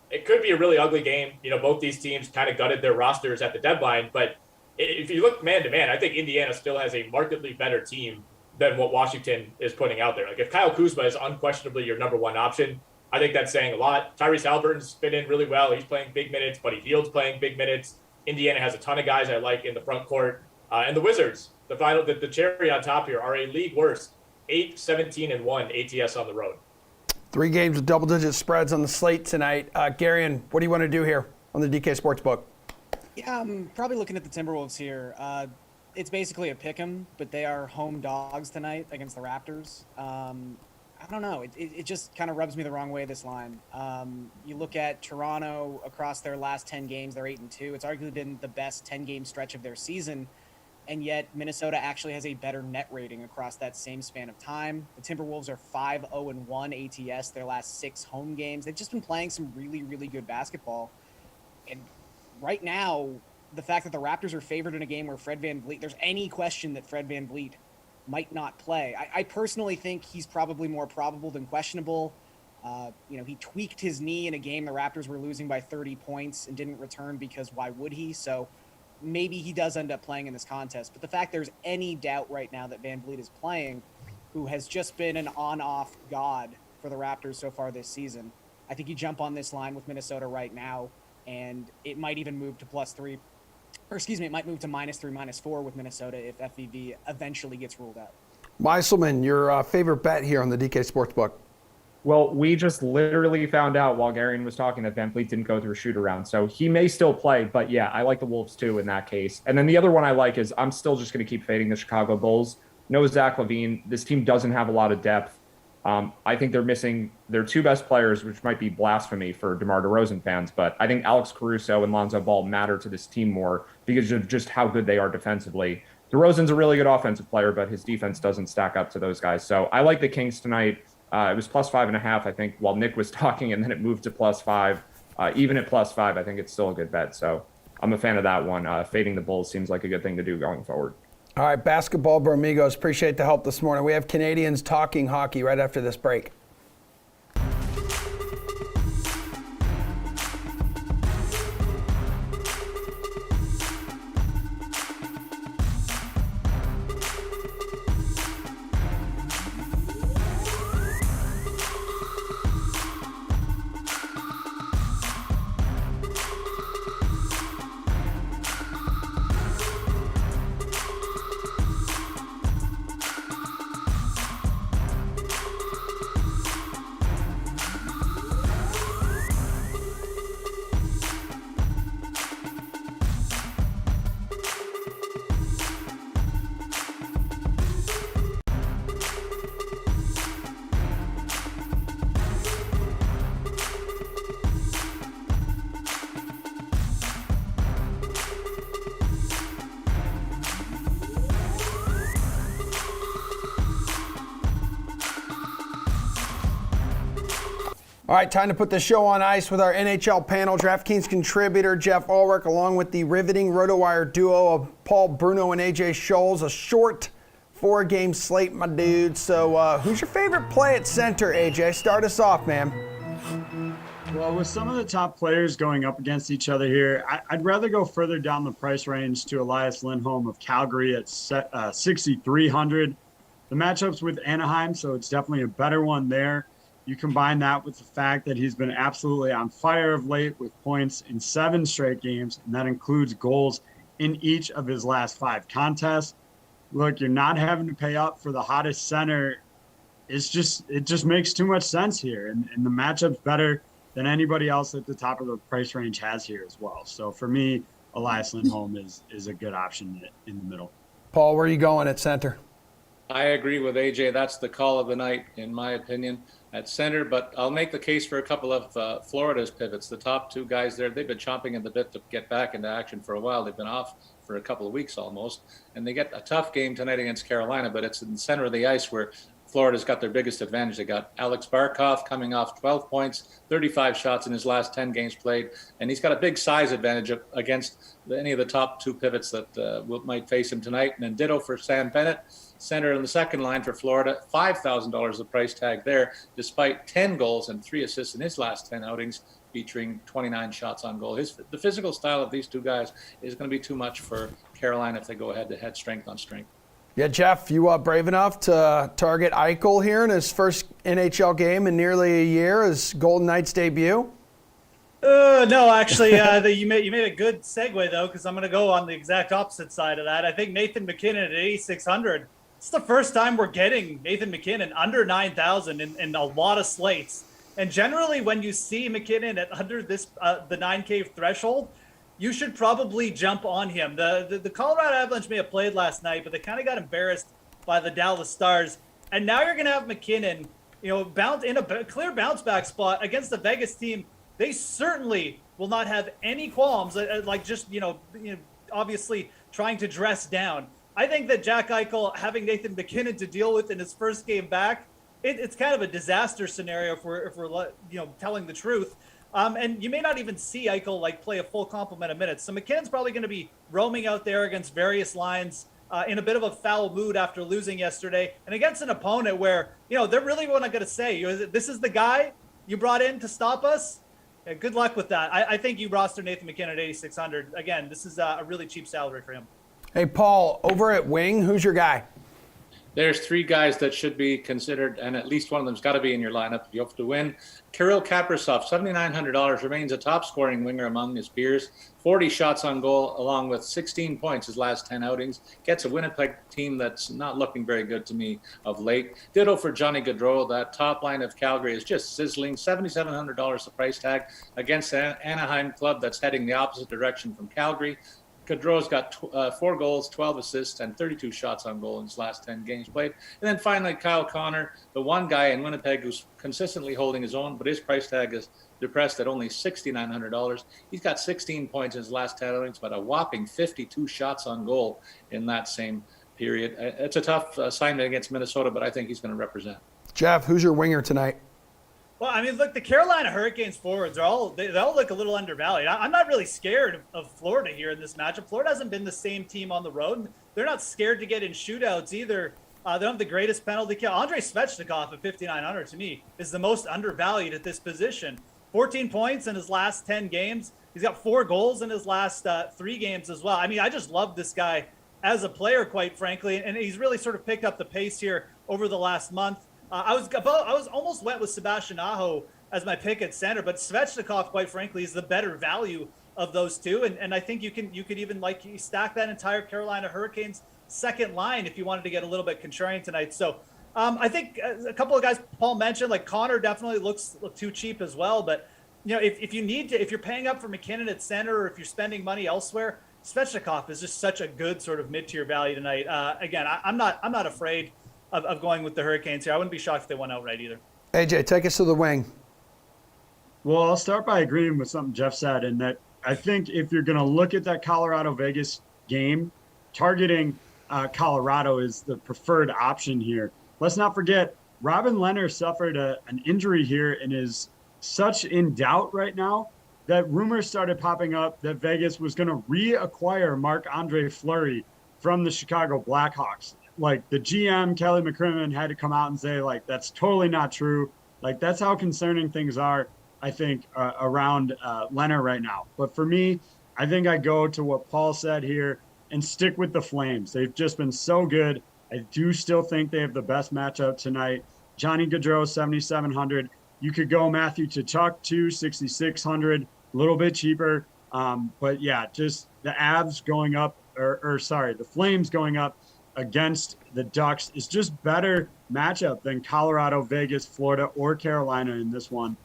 It could be a really ugly game. Both these teams kind of gutted their rosters at the deadline. But if you look man to man, I think Indiana still has a markedly better team than what Washington is putting out there. Like if Kyle Kuzma is unquestionably your number 1 option, I think that's saying a lot. Tyrese Halliburton's fit in really well. He's playing big minutes. Buddy Hield's playing big minutes. Indiana has a ton of guys I like in the front court. And the Wizards, the cherry on top here, are a league worst 8-17-1 ATS on the road. 3 games with double-digit spreads on the slate tonight. Garion, what do you want to do here on the DK Sportsbook? Yeah, I'm probably looking at the Timberwolves here. It's basically a pick 'em, but they are home dogs tonight against the Raptors. I don't know. It just kind of rubs me the wrong way, this line. You look at Toronto across their last 10 games, they're 8-2. It's arguably been the best 10-game stretch of their season. And yet Minnesota actually has a better net rating across that same span of time. The Timberwolves are 5-0-1 ATS their last 6 home games. They've just been playing some really, really good basketball. And right now, the fact that the Raptors are favored in a game where Fred VanVleet, there's any question that Fred VanVleet might not play. I personally think he's probably more probable than questionable. He tweaked his knee in a game the Raptors were losing by 30 points and didn't return because why would he? So maybe he does end up playing in this contest. But the fact there's any doubt right now that VanVleet is playing, who has just been an on-off god for the Raptors so far this season, I think you jump on this line with Minnesota right now, and it might even move to +3. Or excuse me, it might move to -3, -4 with Minnesota if FVV eventually gets ruled out. Meiselman, your favorite bet here on the DK Sportsbook? Well, we just literally found out while Garion was talking that VanVleet didn't go through a shoot-around. So he may still play, but yeah, I like the Wolves too in that case. And then the other one I like is I'm still just going to keep fading the Chicago Bulls. No Zach LaVine. This team doesn't have a lot of depth. I think they're missing their 2 best players, which might be blasphemy for DeMar DeRozan fans, but I think Alex Caruso and Lonzo Ball matter to this team more because of just how good they are defensively. DeRozan's a really good offensive player, but his defense doesn't stack up to those guys. So I like the Kings tonight. It was +5.5, I think, while Nick was talking, and then it moved to +5. Even at +5, I think it's still a good bet. So I'm a fan of that one. Fading the Bulls seems like a good thing to do going forward. All right, Basketball Bromigos, appreciate the help this morning. We have Canadians talking hockey right after this break. All right, time to put the show on ice with our NHL panel. DraftKings contributor Jeff Ulrich, along with the riveting RotoWire duo of Paul Bruno and AJ Scholes. A short 4-game slate, my dude. So who's your favorite play at center, AJ? Start us off, man. Well, with some of the top players going up against each other here, I'd rather go further down the price range to Elias Lindholm of Calgary at 6,300. the matchups with Anaheim, so it's definitely a better one there. You combine that with the fact that he's been absolutely on fire of late with points in 7 straight games, and that includes goals in each of his last 5 contests. Look, you're not having to pay up for the hottest center. It just makes too much sense here, and the matchup's better than anybody else at the top of the price range has here as well. So for me, Elias Lindholm is a good option in the middle. Paul, where are you going at center? I agree with AJ. That's the call of the night, in my opinion, at center. But I'll make the case for a couple of Florida's pivots. The top 2 guys there, they've been chomping at the bit to get back into action for a while. They've been off for a couple of weeks almost. And they get a tough game tonight against Carolina, but it's in the center of the ice where Florida's got their biggest advantage. They got Alex Barkov coming off 12 points, 35 shots in his last 10 games played, and he's got a big size advantage against any of the top 2 pivots that might face him tonight. And then ditto for Sam Bennett, center in the second line for Florida, $5,000 the price tag there, despite 10 goals and 3 assists in his last 10 outings, featuring 29 shots on goal. The physical style of these 2 guys is going to be too much for Carolina if they go head-to-head, strength on strength. Yeah, Jeff, you brave enough to target Eichel here in his first NHL game in nearly a year, his Golden Knights debut? No, actually, you made a good segue, though, because I'm going to go on the exact opposite side of that. I think Nathan McKinnon at 8,600. It's the first time we're getting Nathan McKinnon under 9,000 in a lot of slates. And generally, when you see McKinnon at under the 9K threshold, you should probably jump on him. The Colorado Avalanche may have played last night, but they kind of got embarrassed by the Dallas Stars. And now you're going to have McKinnon, bounce in a clear bounce back spot against the Vegas team. They certainly will not have any qualms, obviously trying to dress down. I think that Jack Eichel having Nathan McKinnon to deal with in his first game back, it's kind of a disaster scenario if we're telling the truth. And you may not even see Eichel play a full complement of minutes. So McKinnon's probably going to be roaming out there against various lines in a bit of a foul mood after losing yesterday, and against an opponent where they're really not going to say, this is the guy you brought in to stop us. Yeah, good luck with that. I think you roster Nathan McKinnon at 8,600. Again, this is a really cheap salary for him. Hey, Paul, over at wing, who's your guy? There's 3 guys that should be considered, and at least one of them's got to be in your lineup if you hope to win. Kirill Kaprizov, $7,900, remains a top-scoring winger among his peers. 40 shots on goal, along with 16 points his last 10 outings. Gets a Winnipeg team that's not looking very good to me of late. Ditto for Johnny Gaudreau. That top line of Calgary is just sizzling. $7,700 the price tag against an Anaheim club that's heading the opposite direction from Calgary. Gaudreau's got 4 goals, 12 assists, and 32 shots on goal in his last 10 games played. And then finally, Kyle Connor, the one guy in Winnipeg who's consistently holding his own, but his price tag is depressed at only $6,900. He's got 16 points in his last 10 outings, but a whopping 52 shots on goal in that same period. It's a tough assignment against Minnesota, but I think he's going to represent. Jeff, who's your winger tonight? Well, I mean, look, the Carolina Hurricanes forwards they all look a little undervalued. I'm not really scared of Florida here in this matchup. Florida hasn't been the same team on the road. They're not scared to get in shootouts either. They don't have the greatest penalty kill. Andrei Svechnikov at 5,900 to me is the most undervalued at this position. 14 points in his last 10 games. He's got 4 goals in his last 3 games as well. I mean, I just love this guy as a player, quite frankly, and he's really sort of picked up the pace here over the last month. I was almost went with Sebastian Aho as my pick at center, but Svechnikov, quite frankly, is the better value of those 2. And I think you could even stack that entire Carolina Hurricanes second line if you wanted to get a little bit contrarian tonight. So I think a couple of guys Paul mentioned, Connor definitely looks too cheap as well. But if you're paying up for McKinnon at center, or if you're spending money elsewhere, Svechnikov is just such a good sort of mid-tier value tonight. Again, I'm not afraid of going with the Hurricanes here. I wouldn't be shocked if they went outright either. AJ, take us to the wing. Well, I'll start by agreeing with something Jeff said, in that I think if you're going to look at that Colorado-Vegas game, targeting Colorado is the preferred option here. Let's not forget, Robin Lehner suffered an injury here and is such in doubt right now that rumors started popping up that Vegas was going to reacquire Marc-Andre Fleury from the Chicago Blackhawks. The GM, Kelly McCrimmon, had to come out and say, that's totally not true. That's how concerning things are, I think, around Lehner right now. But for me, I think I go to what Paul said here and stick with the Flames. They've just been so good I do still think they have the best matchup tonight. Johnny Gaudreau, 7,700. You could go Matthew Tkachuk too, 6,600, a little bit cheaper. But yeah, just the Avs going up, the Flames going up against the Ducks is just better matchup than Colorado, Vegas, Florida, or Carolina in this one.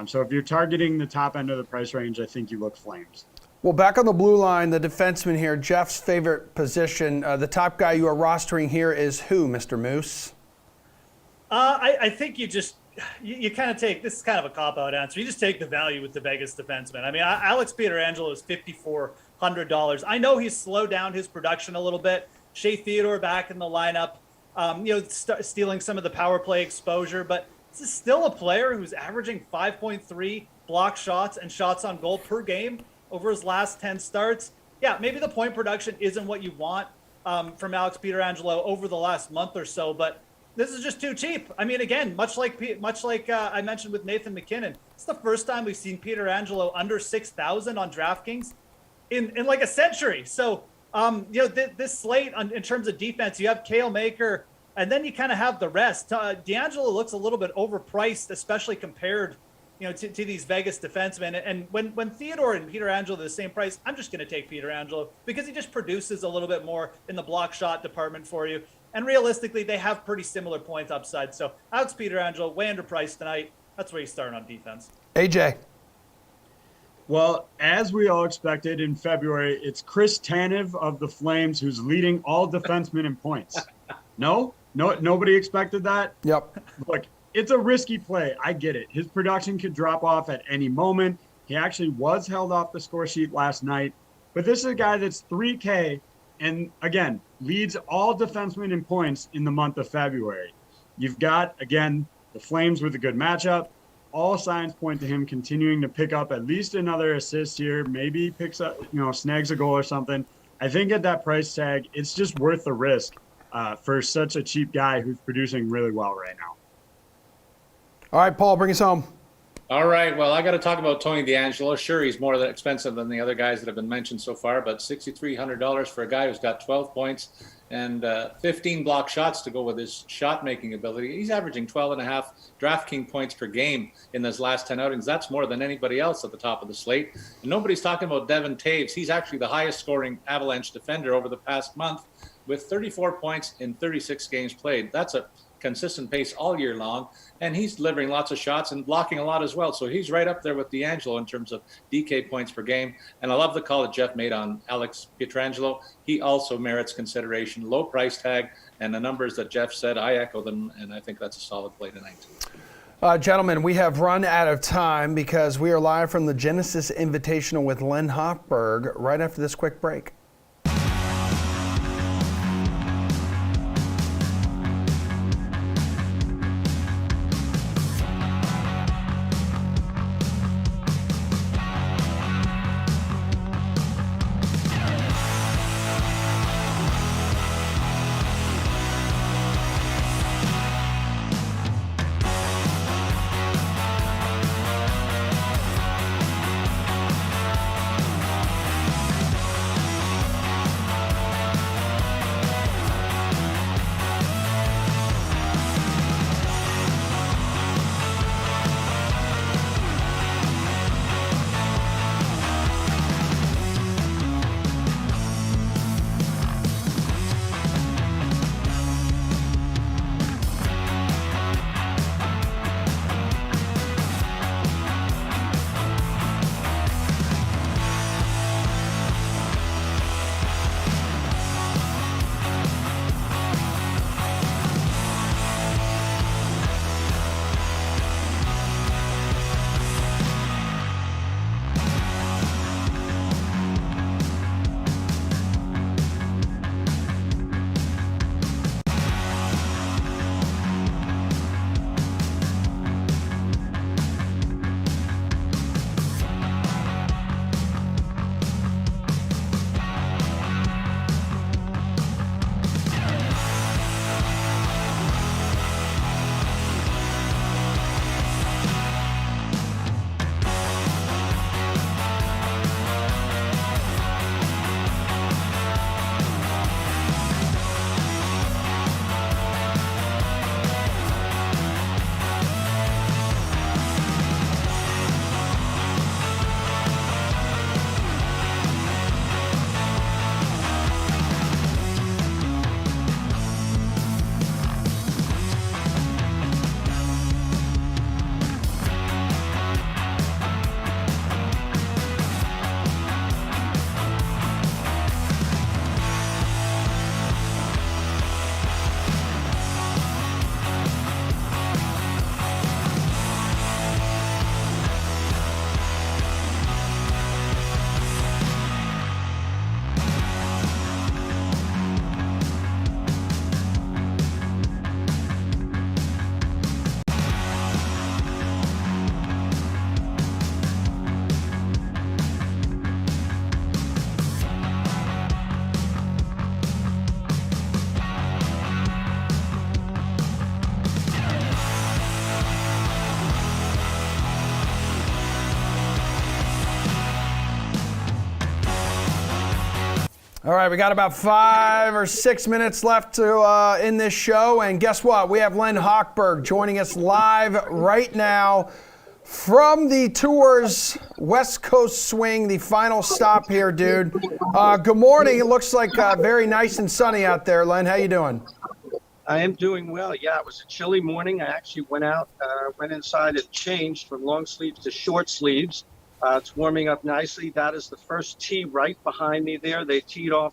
So if you're targeting the top end of the price range, I think you look Flames. Well, back on the blue line, the defenseman here, Jeff's favorite position. The top guy you are rostering here is who, Mr. Moose? I think you kind of take, this is kind of a cop-out answer. You just take the value with the Vegas defenseman. I mean, Alex Pietrangelo is $5,400. I know he's slowed down his production a little bit. Shea Theodore back in the lineup, stealing some of the power play exposure, but this is still a player who's averaging 5.3 block shots and shots on goal per game over his last 10 starts. Yeah, maybe the point production isn't what you want from Alex Pietrangelo over the last month or so, but this is just too cheap. I mean, again, much like I mentioned with Nathan McKinnon, it's the first time we've seen Pietrangelo under 6,000 on DraftKings in like a century. So, this slate in terms of defense, you have Kale Maker, and then you kind of have the rest. D'Angelo looks a little bit overpriced, especially compared, to these Vegas defensemen. And when Theodore and Pietrangelo are the same price, I'm just going to take Pietrangelo because he just produces a little bit more in the block shot department for you. And realistically, they have pretty similar points upside. So Alex Pietrangelo, way underpriced tonight. That's where you start on defense. AJ. Well, as we all expected in February, it's Chris Tanev of the Flames who's leading all defensemen in points. No, nobody expected that. Yep. Look, it's a risky play. I get it. His production could drop off at any moment. He actually was held off the score sheet last night. But this is a guy that's 3K and, again, leads all defensemen in points in the month of February. You've got, again, the Flames with a good matchup. All signs point to him continuing to pick up at least another assist here. Maybe picks up, snags a goal or something. I think at that price tag, it's just worth the risk for such a cheap guy who's producing really well right now. All right, Paul, bring us home. All right. Well, I got to talk about Tony DeAngelo. Sure, he's more expensive than the other guys that have been mentioned so far, but $6,300 for a guy who's got 12 points and 15 block shots to go with his shot-making ability. He's averaging 12.5 DraftKings points per game in his last 10 outings. That's more than anybody else at the top of the slate. And nobody's talking about Devin Taves. He's actually the highest-scoring Avalanche defender over the past month with 34 points in 36 games played. That's a consistent pace all year long, and he's delivering lots of shots and blocking a lot as well. So he's right up there with DeAngelo in terms of DK points per game. And I love the call that Jeff made on Alex Pietrangelo. He also merits consideration. Low price tag, and the numbers that Jeff said, I echo them, and I think that's a solid play tonight. Gentlemen, we have run out of time because we are live from the Genesis Invitational with Len Hochberg right after this quick break. All right, we got about 5 or 6 minutes left to in this show, and guess what? We have Len Hochberg joining us live right now from the tour's West Coast swing, the final stop here, dude. Good morning. It looks like very nice and sunny out there, Len. How you doing? I am doing well. Yeah, it was a chilly morning. I actually went inside and changed from long sleeves to short sleeves. It's warming up nicely. That is the first tee right behind me there. They teed off.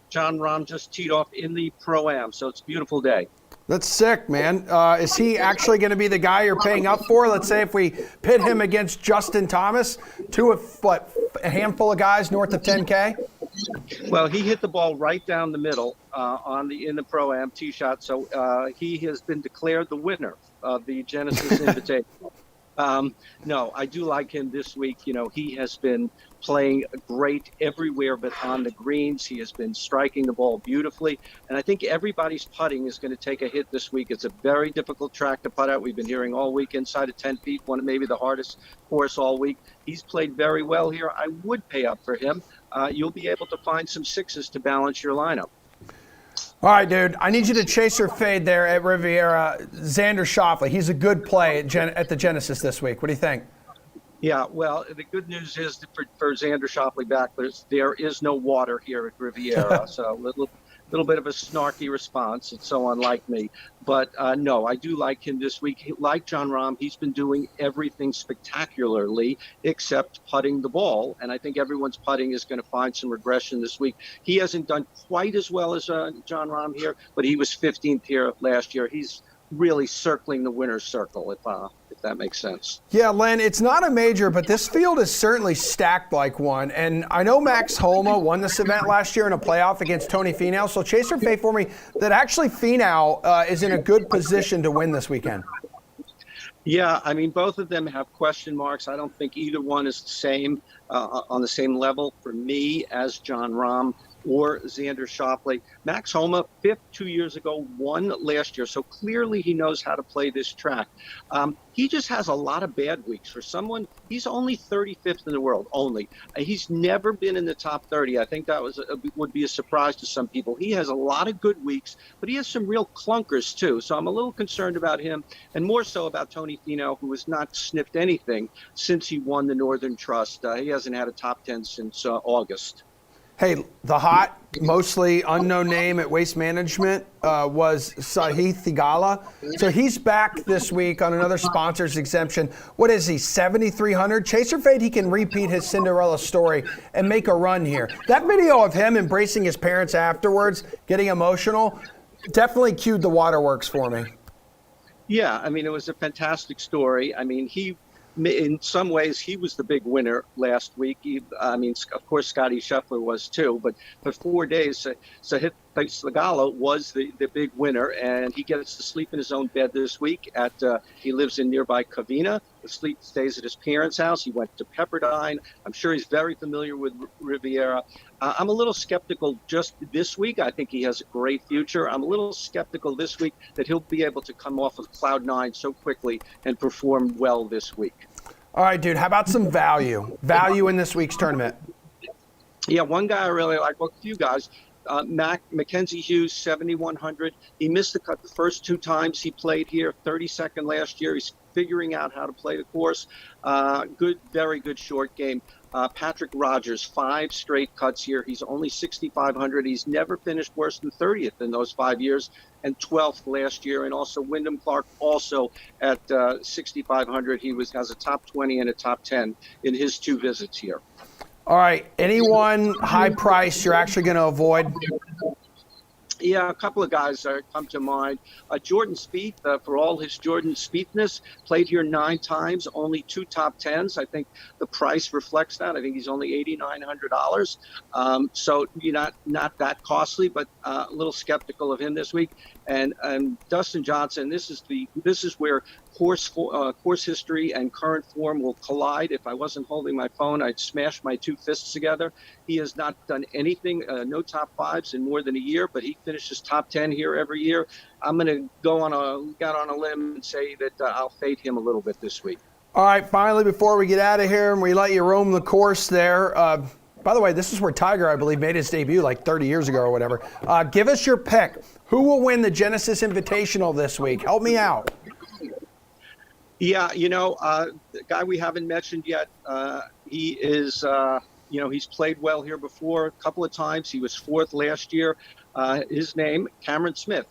John Rahm just teed off in the Pro-Am, so it's a beautiful day. That's sick, man. Is he actually going to be the guy you're paying up for? Let's say if we pit him against Justin Thomas, a handful of guys north of 10K? Well, he hit the ball right down the middle in the Pro-Am tee shot, so he has been declared the winner of the Genesis Invitational. No, I do like him this week. You know, he has been playing great everywhere but on the greens. He has been striking the ball beautifully. And I think everybody's putting is going to take a hit this week. It's a very difficult track to putt out. We've been hearing all week inside of 10 feet, one of maybe the hardest course all week. He's played very well here. I would pay up for him. You'll be able to find some sixes to balance your lineup. All right, dude. I need you to chase or fade there at Riviera. Xander Schauffele. He's a good play at the Genesis this week. What do you think? Yeah, well, the good news is that for Xander Schauffele back, there is no water here at Riviera. So a little bit of a snarky response. It's so unlike me. But no, I do like him this week. Like John Rahm, he's been doing everything spectacularly except putting the ball. And I think everyone's putting is going to find some regression this week. He hasn't done quite as well as John Rahm here, but he was 15th here last year. He's really circling the winner's circle, if that makes sense. Yeah, Len, it's not a major, but this field is certainly stacked like one. And I know Max Homa won this event last year in a playoff against Tony Finau. So chase or fade for me that actually Finau is in a good position to win this weekend. Yeah, I mean, both of them have question marks. I don't think either one is the same on the same level for me as John Rahm or Xander Schauffele. Max Homa, 5th 2 years ago, won last year. So clearly he knows how to play this track. He just has a lot of bad weeks. For someone, he's only 35th in the world, only. He's never been in the top 30. I think that would be a surprise to some people. He has a lot of good weeks, but he has some real clunkers too. So I'm a little concerned about him, and more so about Tony Finau, who has not sniffed anything since he won the Northern Trust. He hasn't had a top 10 since August. Hey, the hot, mostly unknown name at Waste Management was Sahith Theegala. So he's back this week on another sponsor's exemption. What is he, 7,300? Chase or fade, he can repeat his Cinderella story and make a run here. That video of him embracing his parents afterwards, getting emotional, definitely cued the waterworks for me. Yeah, I mean, it was a fantastic story. I mean, in some ways, he was the big winner last week. Of course, Scotty Scheffler was too, but for 4 days, Sahith Theegala was the big winner, and he gets to sleep in his own bed this week. He lives in nearby Covina. The stays at his parents' house. He went to Pepperdine. I'm sure he's very familiar with Riviera. I'm a little skeptical just this week. I think he has a great future. I'm a little skeptical this week that he'll be able to come off of cloud nine so quickly and perform well this week. All right, dude, how about some value? Value in this week's tournament. Yeah, one guy I really like, well, a few guys. Mckenzie Hughes, 7,100. He missed the cut the first 2 times he played here, 32nd last year. He's figuring out how to play the course. Very good short game. Patrick Rogers, 5 straight cuts here. He's only 6,500. He's never finished worse than 30th in those 5 years, and 12th last year. And also Wyndham Clark, also at 6,500. He has a top 20 and a top 10 in his 2 visits here. All right, anyone high price you're actually going to avoid? Yeah, a couple of guys come to mind. Jordan Spieth, for all his Jordan Spiethness, played here 9 times, only 2 top 10s. I think the price reflects that. I think he's only $8,900. So not that costly, but a little skeptical of him this week. And Dustin Johnson, this is where course history and current form will collide. If I wasn't holding my phone, I'd smash my 2 fists together. He has not done anything, no top 5s in more than a year, but he finishes top 10 here every year. I'm going to go on a limb and say that I'll fade him a little bit this week. All right, finally, before we get out of here and we let you roam the course there, By the way, this is where Tiger, I believe, made his debut like 30 years ago or whatever. Give us your pick. Who will win the Genesis Invitational this week? Help me out. Yeah, the guy we haven't mentioned yet, he is, he's played well here before a couple of times. He was fourth last year. His name, Cam Smith.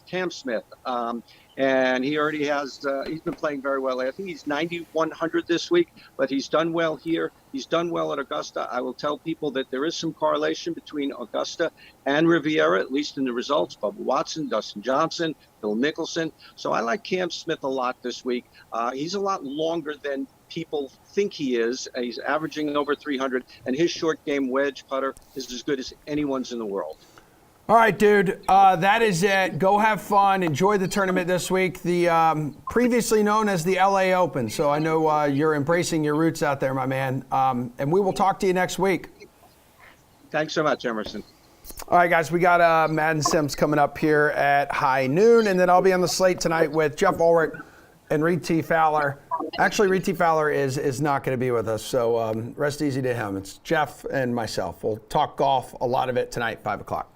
And he already has, he's been playing very well. I think he's 9,100 this week, but he's done well here. He's done well at Augusta. I will tell people that there is some correlation between Augusta and Riviera, at least in the results. Bubba Watson, Dustin Johnson, Phil Mickelson. So I like Cam Smith a lot this week. He's a lot longer than people think he is. He's averaging over 300, and his short game wedge putter is as good as anyone's in the world. All right, dude, that is it. Go have fun. Enjoy the tournament this week. The previously known as the LA Open. So I know you're embracing your roots out there, my man. And we will talk to you next week. Thanks so much, Emerson. All right, guys, we got Madden Sims coming up here at high noon. And then I'll be on the slate tonight with Jeff Ulrich and Reed T. Fowler. Actually, Reed T. Fowler is not going to be with us. So rest easy to him. It's Jeff and myself. We'll talk golf, a lot of it tonight, 5 o'clock.